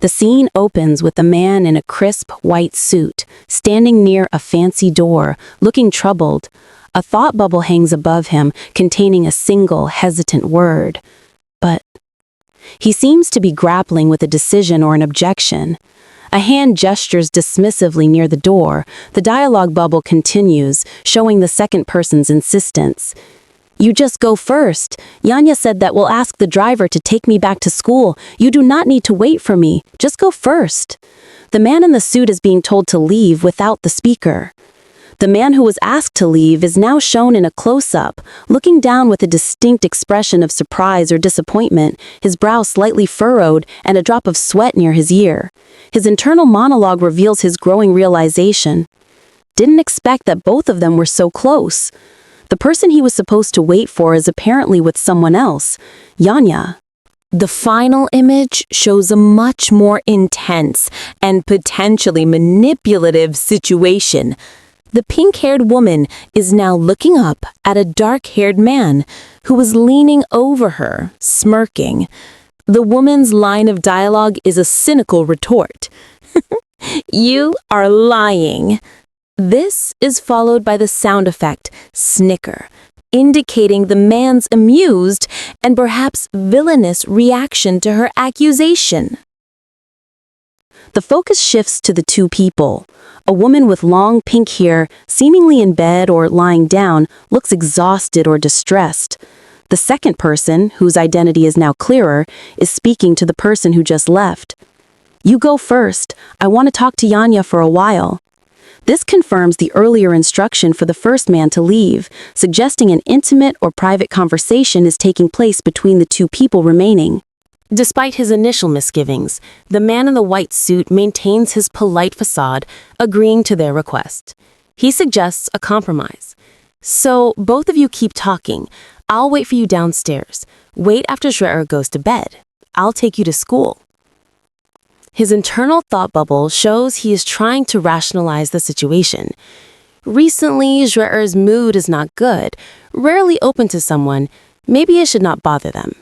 The scene opens with a man in a crisp white suit, standing near a fancy door, looking troubled. A thought bubble hangs above him, containing a single hesitant word. But he seems to be grappling with a decision or an objection. A hand gestures dismissively near the door. The dialogue bubble continues, showing the second person's insistence. You just go first. Yanya said that we'll ask the driver to take me back to school. You do not need to wait for me. Just go first. The man in the suit is being told to leave without the speaker. The man who was asked to leave is now shown in a close-up, looking down with a distinct expression of surprise or disappointment, his brow slightly furrowed and a drop of sweat near his ear. His internal monologue reveals his growing realization. Didn't expect that both of them were so close. The person he was supposed to wait for is apparently with someone else, Yanya. The final image shows a much more intense and potentially manipulative situation. The pink-haired woman is now looking up at a dark-haired man who is leaning over her, smirking. The woman's line of dialogue is a cynical retort. You are lying. This is followed by the sound effect, snicker, indicating the man's amused and perhaps villainous reaction to her accusation. The focus shifts to the two people. A woman with long pink hair, seemingly in bed or lying down, looks exhausted or distressed. The second person, whose identity is now clearer, is speaking to the person who just left. You go first. I want to talk to Yanya for a while. This confirms the earlier instruction for the first man to leave, suggesting an intimate or private conversation is taking place between the two people remaining. Despite his initial misgivings, the man in the white suit maintains his polite facade, agreeing to their request. He suggests a compromise. So, both of you keep talking. I'll wait for you downstairs. Wait after Schreier goes to bed. I'll take you to school. His internal thought bubble shows he is trying to rationalize the situation. Recently, Schreier's mood is not good, rarely open to someone. Maybe it should not bother them.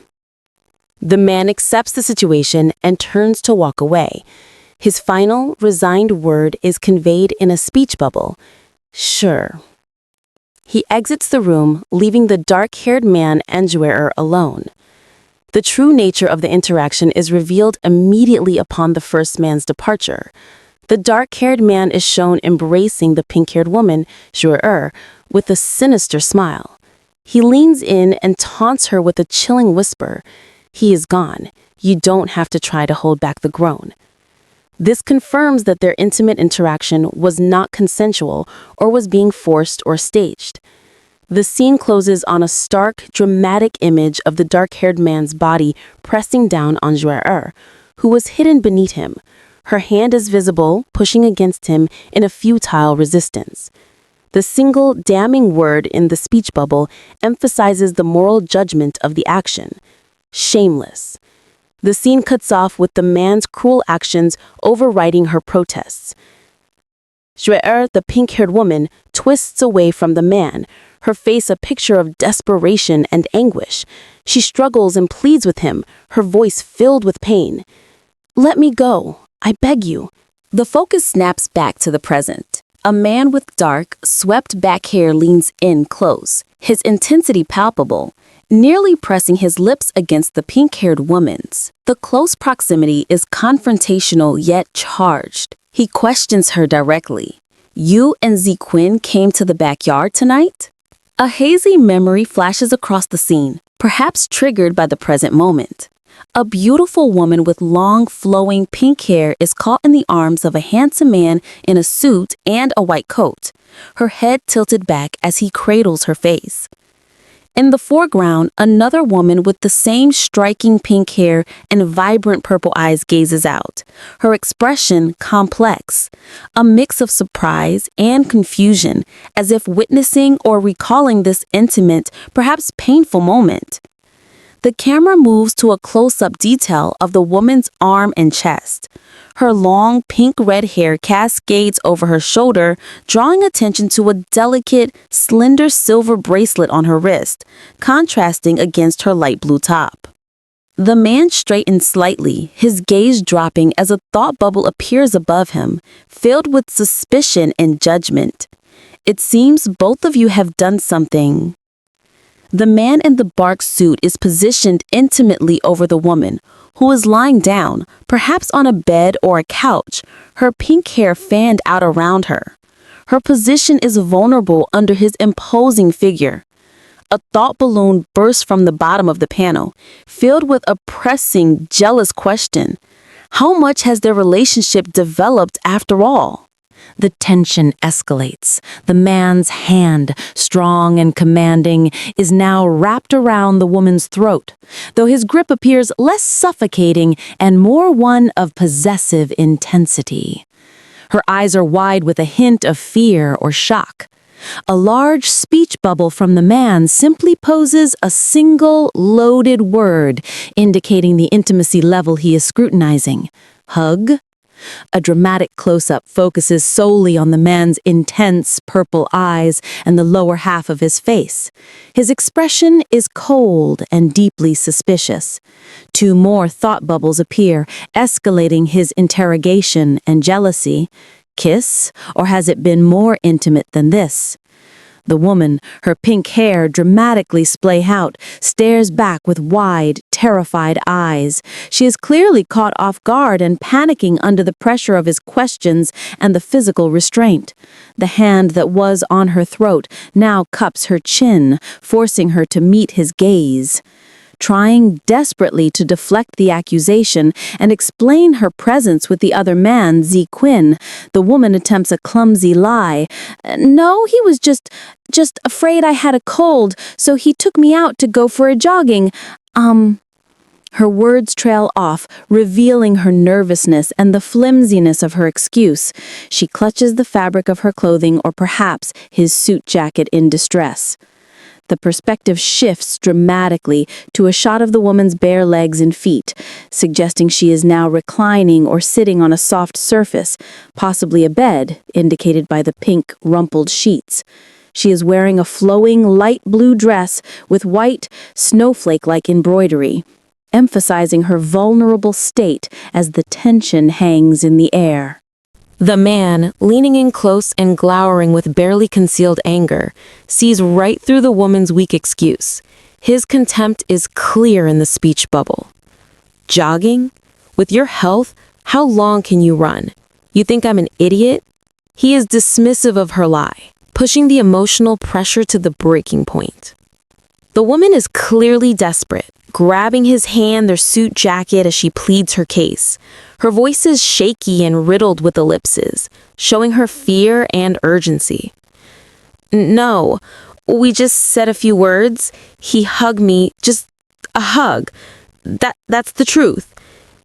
The man accepts the situation and turns to walk away. His final, resigned word is conveyed in a speech bubble. Sure. He exits the room, leaving the dark-haired man and Schreier alone. The true nature of the interaction is revealed immediately upon the first man's departure. The dark-haired man is shown embracing the pink-haired woman, Schreier, with a sinister smile. He leans in and taunts her with a chilling whisper. He is gone. You don't have to try to hold back the groan. This confirms that their intimate interaction was not consensual or was being forced or staged. The scene closes on a stark, dramatic image of the dark-haired man's body pressing down on Schreier, who was hidden beneath him. Her hand is visible, pushing against him in a futile resistance. The single damning word in the speech bubble emphasizes the moral judgment of the action. Shameless. The scene cuts off with the man's cruel actions overriding her protests. Schreier, the pink-haired woman, twists away from the man, her face a picture of desperation and anguish. She struggles and pleads with him, her voice filled with pain. Let me go. I beg you. The focus snaps back to the present. A man with dark, swept-back hair leans in close, his intensity palpable, nearly pressing his lips against the pink-haired woman's. The close proximity is confrontational yet charged. He questions her directly. You and Ziquin came to the backyard tonight? A hazy memory flashes across the scene, perhaps triggered by the present moment. A beautiful woman with long, flowing pink hair is caught in the arms of a handsome man in a suit and a white coat, her head tilted back as he cradles her face. In the foreground, another woman with the same striking pink hair and vibrant purple eyes gazes out, her expression complex, a mix of surprise and confusion, as if witnessing or recalling this intimate, perhaps painful moment. The camera moves to a close-up detail of the woman's arm and chest. Her long pink-red hair cascades over her shoulder, drawing attention to a delicate, slender silver bracelet on her wrist, contrasting against her light blue top. The man straightens slightly, his gaze dropping as a thought bubble appears above him, filled with suspicion and judgment. It seems both of you have done something. The man in the bark suit is positioned intimately over the woman, who is lying down, perhaps on a bed or a couch, her pink hair fanned out around her. Her position is vulnerable under his imposing figure. A thought balloon bursts from the bottom of the panel, filled with a pressing, jealous question. How much has their relationship developed after all? The tension escalates. The man's hand, strong and commanding, is now wrapped around the woman's throat, though his grip appears less suffocating and more one of possessive intensity. Her eyes are wide with a hint of fear or shock. A large speech bubble from the man simply poses a single loaded word, indicating the intimacy level he is scrutinizing. Hug? A dramatic close-up focuses solely on the man's intense purple eyes and the lower half of his face. His expression is cold and deeply suspicious. Two more thought bubbles appear, escalating his interrogation and jealousy. Kiss, or has it been more intimate than this? The woman, her pink hair dramatically splayed out, stares back with wide, terrified eyes. She is clearly caught off guard and panicking under the pressure of his questions and the physical restraint. The hand that was on her throat now cups her chin, forcing her to meet his gaze. Trying desperately to deflect the accusation and explain her presence with the other man, Z. Quinn, the woman attempts a clumsy lie. No, he was just afraid I had a cold, so he took me out to go for a jogging. Her words trail off, revealing her nervousness and the flimsiness of her excuse. She clutches the fabric of her clothing or perhaps his suit jacket in distress. The perspective shifts dramatically to a shot of the woman's bare legs and feet, suggesting she is now reclining or sitting on a soft surface, possibly a bed, indicated by the pink, rumpled sheets. She is wearing a flowing light blue dress with white, snowflake-like embroidery, emphasizing her vulnerable state as the tension hangs in the air. The man, leaning in close and glowering with barely concealed anger, sees right through the woman's weak excuse. His contempt is clear in the speech bubble. Jogging? With your health, how long can you run? You think I'm an idiot? He is dismissive of her lie, pushing the emotional pressure to the breaking point. The woman is clearly desperate, grabbing his hand, their suit jacket as she pleads her case. Her voice is shaky and riddled with ellipses, showing her fear and urgency. No, we just said a few words. He hugged me, just a hug. That's the truth.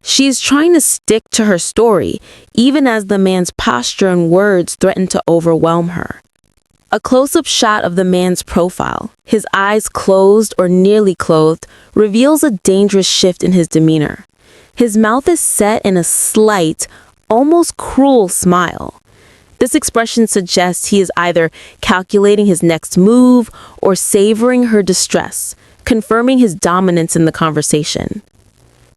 She's trying to stick to her story, even as the man's posture and words threaten to overwhelm her. A close-up shot of the man's profile, his eyes closed or nearly closed, reveals a dangerous shift in his demeanor. His mouth is set in a slight, almost cruel smile. This expression suggests he is either calculating his next move or savoring her distress, confirming his dominance in the conversation.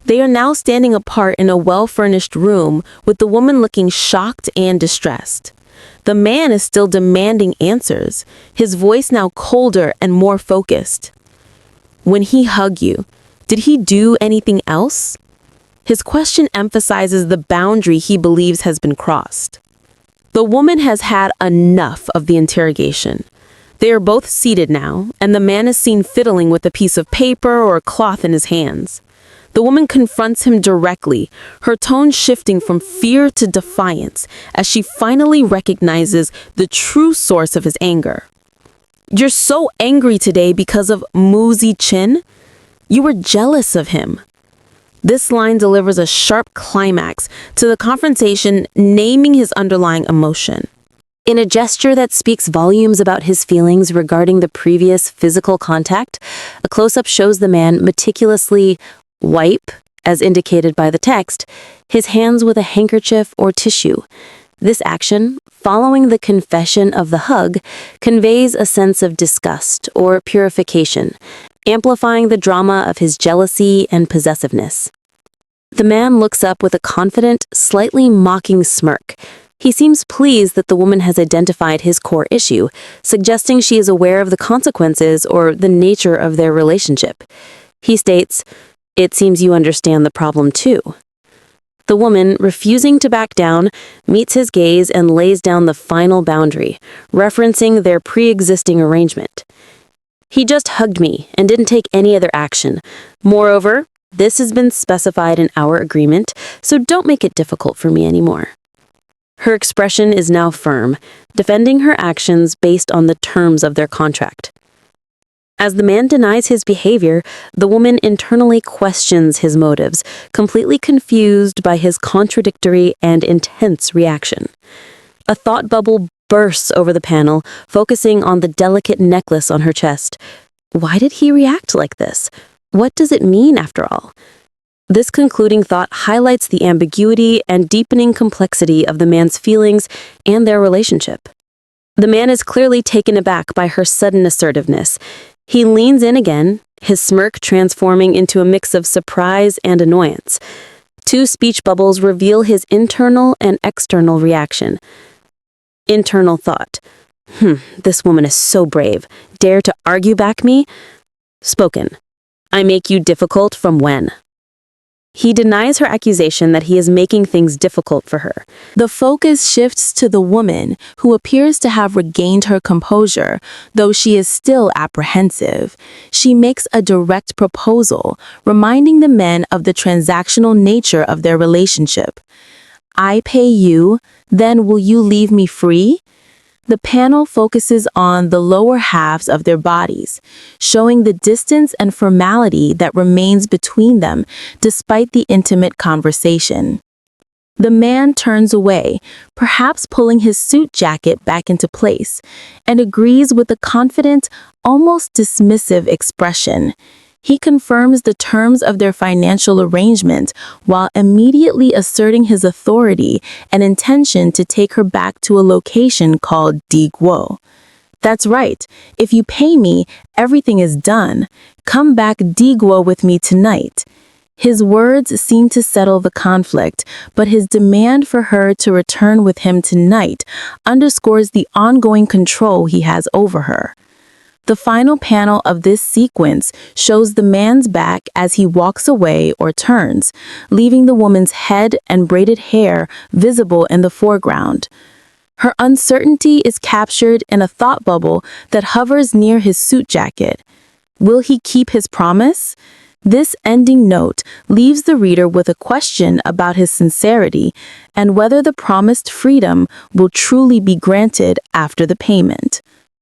They are now standing apart in a well-furnished room with the woman looking shocked and distressed. The man is still demanding answers, his voice now colder and more focused. When he hugged you, did he do anything else? His question emphasizes the boundary he believes has been crossed. The woman has had enough of the interrogation. They are both seated now, and the man is seen fiddling with a piece of paper or a cloth in his hands. The woman confronts him directly, her tone shifting from fear to defiance as she finally recognizes the true source of his anger. You're so angry today because of Muzi Chin? You were jealous of him. This line delivers a sharp climax to the confrontation, naming his underlying emotion. In a gesture that speaks volumes about his feelings regarding the previous physical contact, a close-up shows the man meticulously wipe, as indicated by the text, his hands with a handkerchief or tissue. This action, following the confession of the hug, conveys a sense of disgust or purification, amplifying the drama of his jealousy and possessiveness. The man looks up with a confident, slightly mocking smirk. He seems pleased that the woman has identified his core issue, suggesting she is aware of the consequences or the nature of their relationship. He states, "It seems you understand the problem too." The woman, refusing to back down, meets his gaze and lays down the final boundary, referencing their pre-existing arrangement. "He just hugged me and didn't take any other action. Moreover, this has been specified in our agreement, so don't make it difficult for me anymore." Her expression is now firm, defending her actions based on the terms of their contract. As the man denies his behavior, the woman internally questions his motives, completely confused by his contradictory and intense reaction. A thought bubble bursts over the panel, focusing on the delicate necklace on her chest. Why did he react like this? What does it mean, after all? This concluding thought highlights the ambiguity and deepening complexity of the man's feelings and their relationship. The man is clearly taken aback by her sudden assertiveness. He leans in again, his smirk transforming into a mix of surprise and annoyance. Two speech bubbles reveal his internal and external reaction. Internal thought. This woman is so brave. Dare to argue back me? Spoken. I make you difficult from when? He denies her accusation that he is making things difficult for her. The focus shifts to the woman, who appears to have regained her composure, though she is still apprehensive. She makes a direct proposal, reminding the men of the transactional nature of their relationship. "I pay you, then will you leave me free?" The panel focuses on the lower halves of their bodies, showing the distance and formality that remains between them despite the intimate conversation. The man turns away, perhaps pulling his suit jacket back into place, and agrees with a confident, almost dismissive expression. He confirms the terms of their financial arrangement while immediately asserting his authority and intention to take her back to a location called Diguo. "That's right. If you pay me, everything is done. Come back Diguo with me tonight." His words seem to settle the conflict, but his demand for her to return with him tonight underscores the ongoing control he has over her. The final panel of this sequence shows the man's back as he walks away or turns, leaving the woman's head and braided hair visible in the foreground. Her uncertainty is captured in a thought bubble that hovers near his suit jacket. Will he keep his promise? This ending note leaves the reader with a question about his sincerity and whether the promised freedom will truly be granted after the payment.